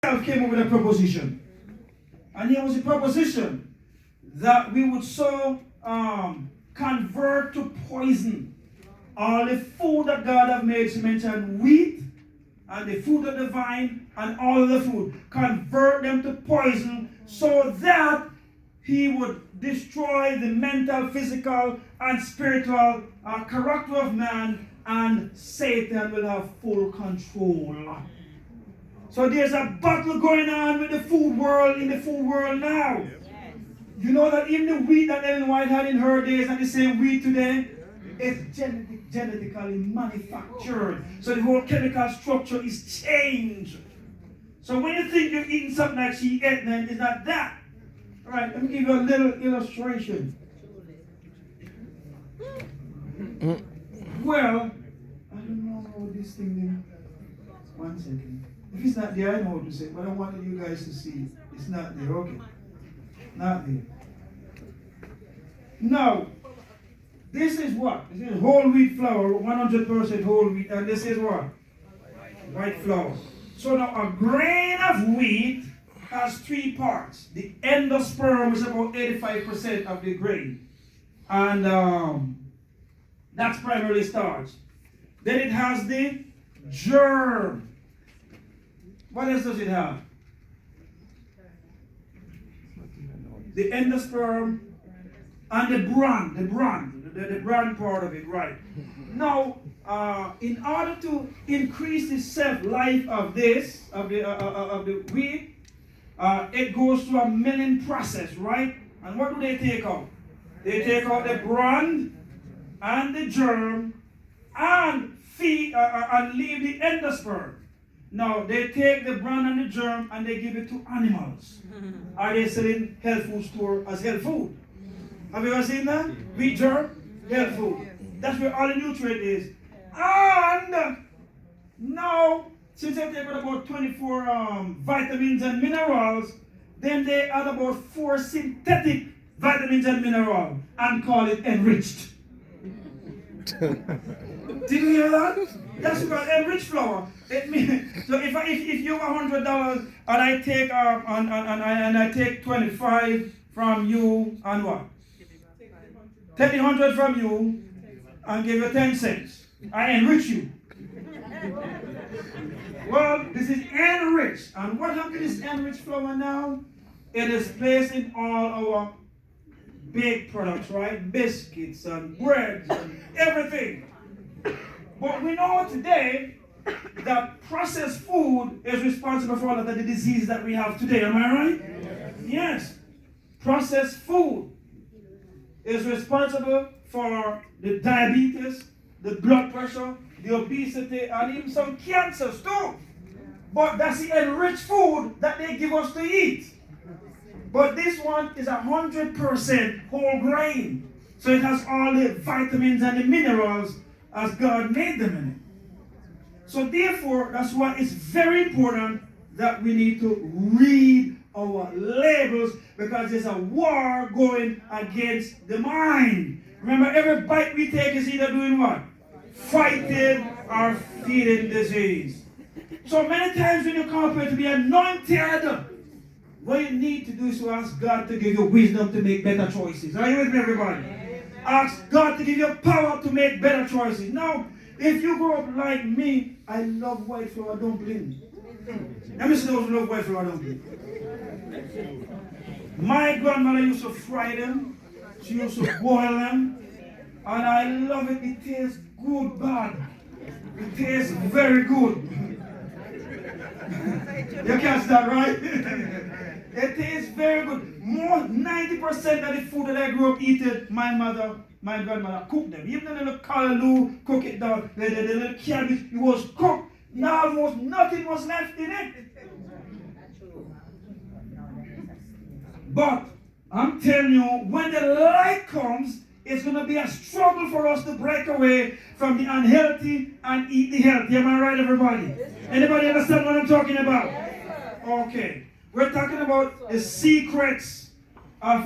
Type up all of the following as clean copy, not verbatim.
came up with a proposition. And here was a proposition that we would so convert to poison all the food that God have made. She mentioned wheat and the food of the vine and all of the food. Convert them to poison so that he would destroy the mental, physical, and spiritual character of man, and Satan will have full control. So there's a battle going on with the food world, in the food world now. You know that even the wheat that Ellen White had in her days and the same wheat today, it's genetically manufactured. So the whole chemical structure is changed. So when you think you're eating something like she ate, then it's not that. All right, let me give you a little illustration. Well, I don't know how this thing is. 1 second. If it's not there, I know what to say, but I wanted you guys to see it. It's not there, okay. Not there. Now, this is what? This is whole wheat flour, 100% whole wheat, and this is what? White flour. So now a grain of wheat has 3 parts. The endosperm is about 85% of the grain. And that's primarily starch. Then it has the germ. What else does it have? The endosperm and the bran part of it, right? Now, in order to increase the shelf life of this, of the wheat, it goes through a milling process, right? And what do they take out? They take out the bran and the germ and feed and leave the endosperm. Now, they take the bran and the germ and they give it to animals. Are they selling health food store as health food? Have you ever seen that? Wheat germ, health food. That's where all the nutrient is. And now, since they take about 24 vitamins and minerals, then they add about 4 synthetic vitamins and minerals and call it enriched. Did you hear that? That's called enriched flour. It means, so if you have $100 and I take and I take 25 from you and what? Take the 100 from you and give you 10 cents. I enrich you. Well, this is enriched. And what happened to this enriched flour now? It is placed in all our baked products, right? Biscuits and breads and everything. But we know today that processed food is responsible for all of the diseases that we have today. Am I right? Yes. Processed food is responsible for the diabetes, the blood pressure, the obesity, and even some cancers too. But that's the enriched food that they give us to eat. But this one is 100% whole grain. So it has all the vitamins and the minerals as God made them in it. So therefore, that's why it's very important that we need to read our labels, because there's a war going against the mind. Remember, every bite we take is either doing what? Fighting or feeding disease. So many times when you come here to be anointed, what you need to do is to ask God to give you wisdom to make better choices. Are you with me, everybody? Ask God to give you power to make better choices. Now, if you grow up like me, I love white flour dumpling. Let me see those who love white flour dumpling. My grandmother used to fry them. She used to boil them. And I love it. It tastes good, bad. It tastes very good. You catch that, right? It tastes very good. More 90% of the food that I grew up eating, my grandmother cooked them. Even the little callaloo, cook it down. The little cabbage, it was cooked. Now almost nothing was left in it. But I'm telling you, when the light comes, it's going to be a struggle for us to break away from the unhealthy and eat the healthy. Am I right, everybody? Anybody understand what I'm talking about? Okay. We're talking about the secrets of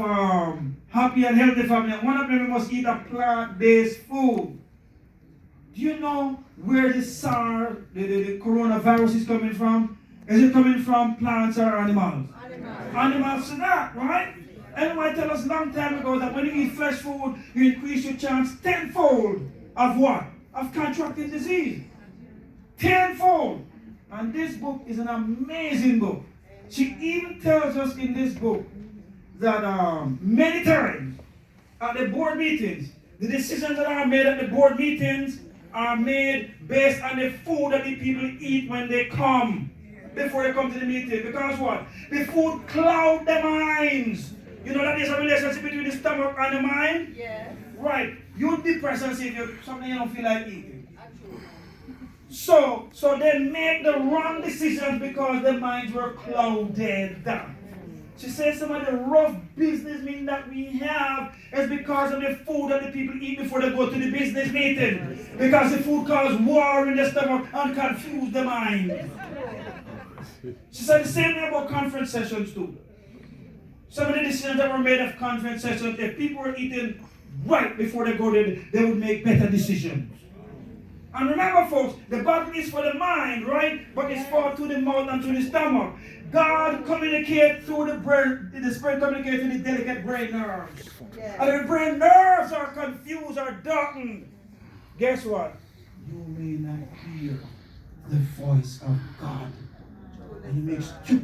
happy and healthy family. One of them, we must eat a plant-based food. Do you know where the coronavirus is coming from? Is it coming from plants or animals? Animals. Animals to that, right? Anyone tell us long time ago that when you eat fresh food, you increase your chance tenfold of what? Of contracting disease. Tenfold. And this book is an amazing book. She even tells us in this book that many times at the board meetings, the decisions that are made at the board meetings are made based on the food that the people eat when they come, before they come to the meeting. Because what? The food cloud their minds. You know that there's a relationship between the stomach and the mind? Yes. Right. You'd be present if you something you don't feel like eating. So they make the wrong decisions because their minds were clouded. She says some of the rough business meeting that we have is because of the food that the people eat before they go to the business meeting. Because the food causes war in the stomach and confuse the mind. She said the same thing about conference sessions too. Some of the decisions that were made of conference sessions, if people were eating right before they go there, they would make better decisions. And remember, folks, the battle is for the mind, right? But it's fought to the mouth and to the stomach. God communicates through the brain, the Spirit communicates to the delicate brain nerves. Yeah. And if the brain nerves are confused or darkened, guess what? You may not hear the voice of God. And you make stupid